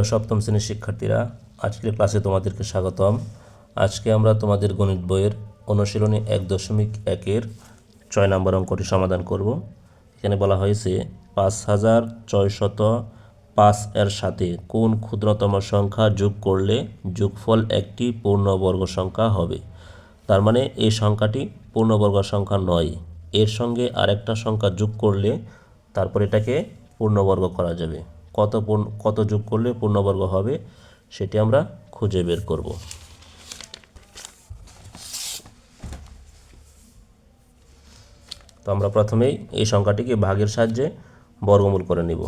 সপ্তম শ্রেণীর শিক্ষার্থীরা, আজকের ক্লাসে তোমাদেরকে স্বাগতম। আজকে আমরা তোমাদের গণিত বইয়ের অনুশীলনী 1.1-এর 6 নম্বর অঙ্কটি সমাধান করব। এখানে বলা হয়েছে 5605 এর সাথে কোন ক্ষুদ্রতম সংখ্যা যোগ করলে যোগফল একটি পূর্ণবর্গ সংখ্যা হবে। তার মানে এই সংখ্যাটি পূর্ণবর্গ সংখ্যা নয়, এর সঙ্গে আরেকটা সংখ্যা যোগ করলে তারপর এটাকে পূর্ণবর্গ করা যাবে। কত যোগ করলে পূর্ণবর্গ হবে সেটি আমরা খুঁজে বের করব। তো আমরা প্রথমেই এই সংখ্যাটিকে ভাগের সাহায্যে বর্গমূল করে নিব।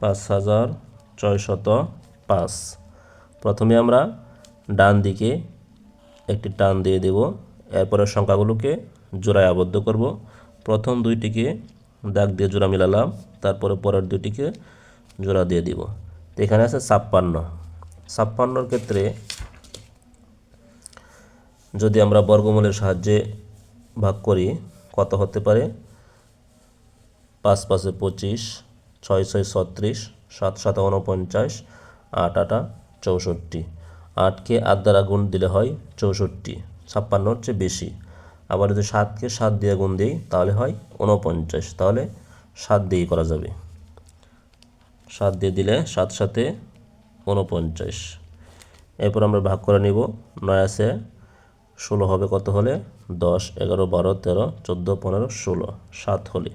পাঁচ 5605। প্রথমে আমরা ডান দিকে একটি টান দিয়ে দেব, এরপরে সংখ্যাগুলোকে জোড়ায় আবদ্ধ করব। প্রথম দুইটিকে দাগ দিয়ে জোড়া মিলালাম, তারপরে পরের দুইটিকে জোড়া দিয়ে দিব। তো এখানে আছে 56। 56-র ক্ষেত্রে যদি আমরা বর্গমূলের সাহায্যে ভাগ করি কত হতে পারে? 5 5 25, 6 6 36, 7 7 49, 8 8 64। 8কে 8 দ্বারা গুণ দিলে হয় 64, 56-র চেয়ে বেশি। আবার যদি 7কে 7 দিয়ে গুণ দিই তাহলে হয় 49, তাহলে 7 দিয়েই করা যাবে। 7 দিয়ে দিলে 7 7 49। এরপর আমরা ভাগ করে নিব। 9 আছে 16 হবে কত হলে? 10 11 12 13 14 15 16, 7 হলে।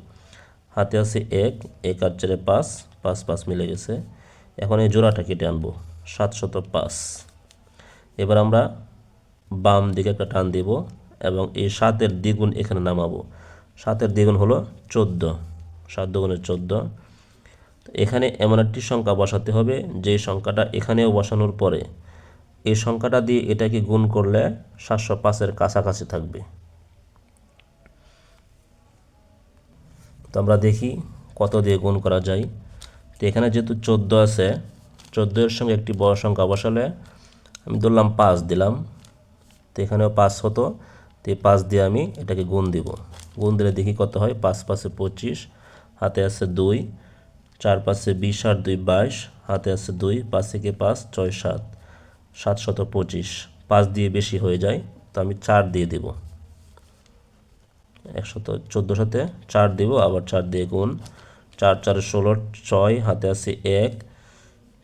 হাতে আছে 1 1 আর 4 5, 5 5 মিলে গেছে। এখন এই জোড়াটা কেটে আনবো, 705। এবার আমরা বাম দিকে একটা টান দিব এবং এই 7-এর দ্বিগুণ এখানে নামাবো। 7-এর দ্বিগুণ হলো 14, 7 দুগুণে 14। এখানে এমন একটি সংখ্যা বসাতে হবে যে সংখ্যাটা এখানেও বসানোর পরে এই সংখ্যাটা দিয়ে এটাকে গুণ করলে 705-এর কাছাকাছি থাকবে। তো আমরা দেখি কত দিয়ে গুণ করা যায়। তো এখানে যেহেতু 14 আছে, 14-এর সঙ্গে একটি বড় সংখ্যা বসালে আমি ধরলাম 5 দিলাম, তো এখানেও 5 হতো। তো এই 5 দিয়ে আমি এটাকে গুণ দিব। গুণ দিলে দেখি কত হয়। 5 5 25, হাতে আছে 2, 4 5 20 আর 2 22, হাতে আছে 2, 5 থেকে 5 6 7, 725। 5 দিয়ে বেশি হয়ে যায়, তো আমি 4 দিয়ে দেব। 114 সাথে 4 দেব, আবার 4 দিয়ে গুণ। 4 4 16, 6, হাতে আছে 1,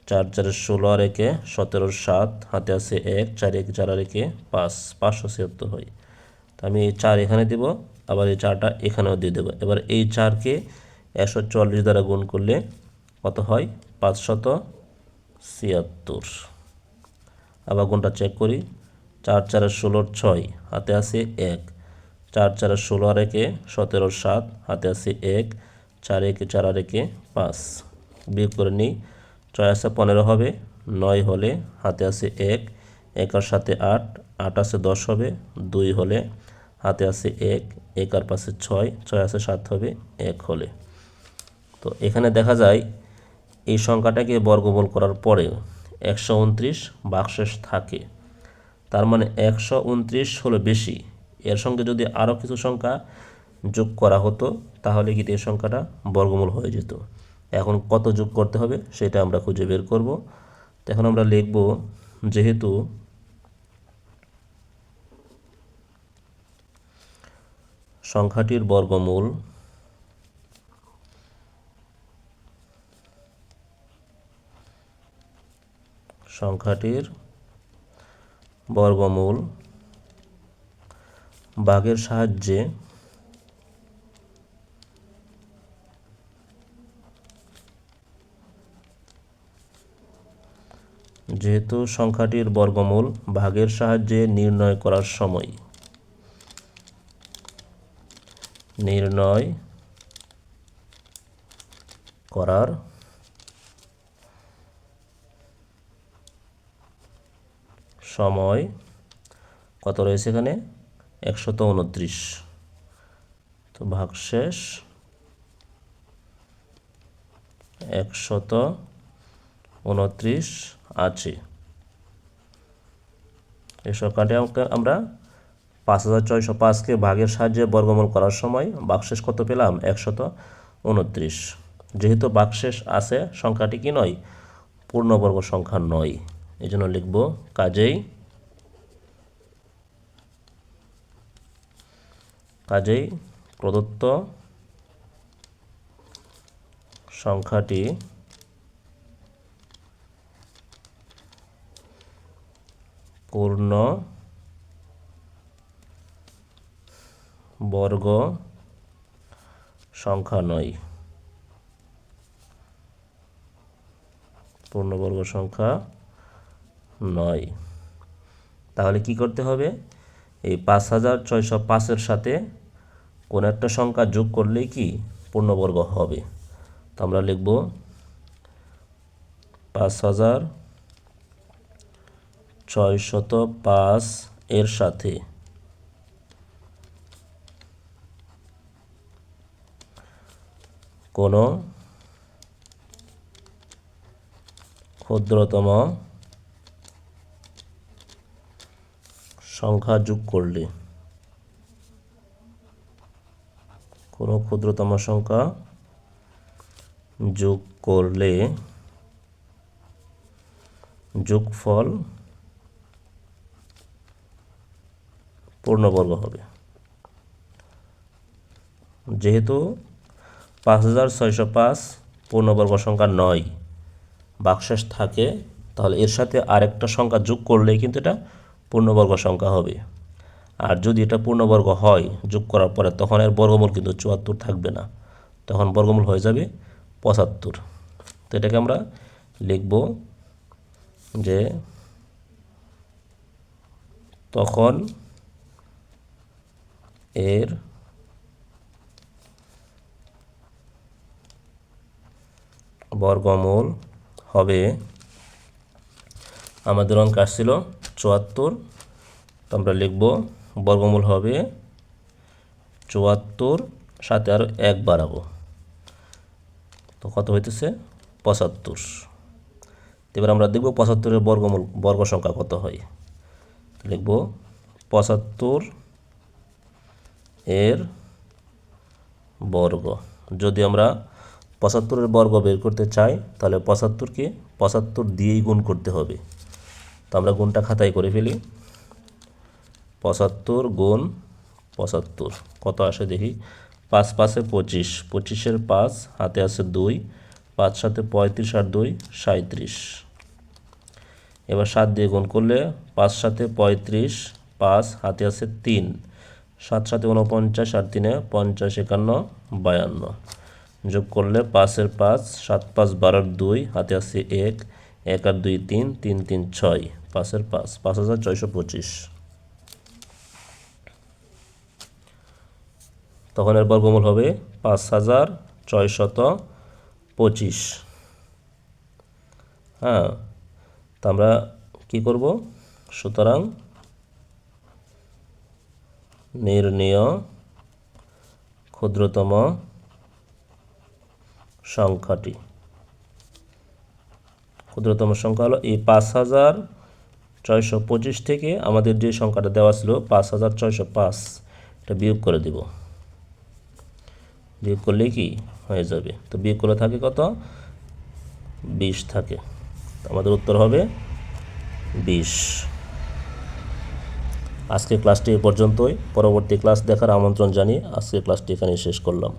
4 4 16 আর 1 17, 7, হাতে আছে 1, 4 1 4 আর 1 5, 576 হয়। তো আমি এই 4 এখানে দেব, আবার এই 4টা এখানেও দিয়ে দেবো। এবার এই 4কে 144 দ্বারা গুণ করলে কত হয়? 576। আবার গুণটা চেক করি। 4 4 16, 6, হাতে আছে 1, 4 4 16 আর 1 17, 7, হাতে আছে 1, 4 1 4 আর 1 5। বিয়োগ করে নিই। 6 আছে 15 হবে, 9 হলে হাতে আছে 1, 1 আর সাথে 8, 8 আছে 10 হবে, 2 হলে হাতে আছে 1, 1 আর পাশে 6, 6 আছে 7 হবে, 1 হলে। তো এখানে দেখা যায় এই সংখ্যাটাকে বর্গমূল করার পরে 129 ভাগশেষ থাকে। তার মানে 129 হলো বেশি। এর সঙ্গে যদি আরও কিছু সংখ্যা যোগ করা হতো তাহলে কিন্তু এই সংখ্যাটা বর্গমূল হয়ে যেত। এখন কত যোগ করতে হবে সেটা আমরা খুঁজে বের করব। তো এখন আমরা লিখব, যেহেতু সংখ্যাটির বর্গমূল ভাগের সাহায্যে সংখ্যাটির বর্গমূল ভাগের সাহায্যে নির্ণয় করার সময় কত রয়েছে এখানে? 129। তো ভাগশেষ 129 আছে। এই সংখ্যাটি আমরা ৫,৬০৫কে ভাগের সাহায্যে বর্গমূল করার সময় ভাগশেষ কত পেলাম? ১২৯। যেহেতু ভাগশেষ আছে, সংখ্যাটি কি নয়? পূর্ণবর্গ সংখ্যা নয়। এই জন্য লিখব কাজেই প্রদত্ত সংখ্যাটি পূর্ণ বর্গ সংখ্যা নয়। পূর্ণবর্গ সংখ্যা নয়। তাহলে কি করতে হবে? এই ৫,৬০৫-এর সাথে কোনো একটা সংখ্যা যোগ করলেই কি পূর্ণবর্গ হবে। তো আমরা লিখব ৫,৬০৫ এর সাথে কোনো ক্ষুদ্রতম সংখ্যা যোগ করলে যোগফল পূর্ণবর্গ হবে। যেহেতু ৫,৬০৫ পূর্ণবর্গ সংখ্যা নয়, ভাগশেষ থাকে, তাহলে এর সাথে আরেকটা সংখ্যা যোগ করলেই কিন্তু এটা পূর্ণবর্গ সংখ্যা হবে। আর যদি এটা পূর্ণবর্গ হয় যোগ করার পরে, তখন এর বর্গমূল কিন্তু ৭৪ থাকবে না, তখন বর্গমূল হয়ে যাবে ৭৫। তো এটাকে আমরা লিখব যে তখন এর বর্গমূল হবে, আমাদের অঙ্ক আসছিল ৭৪, তো আমরা লিখব বর্গমূল হবে ৭৪, সাথে আরও ১ বাড়াবো, তো কত হইতেছে? ৭৫। এবার আমরা দেখব ৭৫-এর বর্গ সংখ্যা কত হয়। লিখব ৭৫ এর বর্গ। যদি আমরা ৭৫-এর বর্গ বের করতে চাই, তাহলে ৭৫-কে ৭৫ দিয়েই গুণ করতে হবে। তো আমরা গুণটা খাতায় করে ফেলি। ৭৫ গুণ ৭৫ কত আসে দেখি। ৫ ৫-এ ২৫, ২৫-এর ৫, হাতে আছে ২, ৫ সাথে ৩৫ আর ২ ৩৭। এবার ৭ দিয়ে গুণ করলে ৫ সাথে ৩৫, ৫, হাতে আছে ৩, ৭ সাথে ৪৯ আর ৩-এ ৫০, ৫১, ৫২। যোগ করলে ৫-এর ৫, ৭ ৫ ১২, ২, হাতে আছে ১, ১ আর ২ ৩, ৩ ৩ ৬, ৫-এর ৫, ৫,৬২৫। তখন এর বর্গমূল হবে ৫,৬২৫। হ্যাঁ, তা আমরা কি করব? সুতরাং নির্ণেয় ক্ষুদ্রতম সংখ্যাটি, ক্ষুদ্রতম সংখ্যা হলো এই ৫,৬২৫ থেকে আমাদের যে সংখ্যাটা দেওয়া ছিল ৫,৬০৫, এটা বিয়োগ করে দেব। বিয়োগ করলেই কি হয়ে যাবে? তো বিয়োগ করলে থাকে কত? ২০ থাকে। আমাদের উত্তর হবে ২০। আজকের ক্লাসটি এ পর্যন্তই। পরবর্তী ক্লাস দেখার আমন্ত্রণ জানিয়ে আজকের ক্লাসটি এখানেই শেষ করলাম।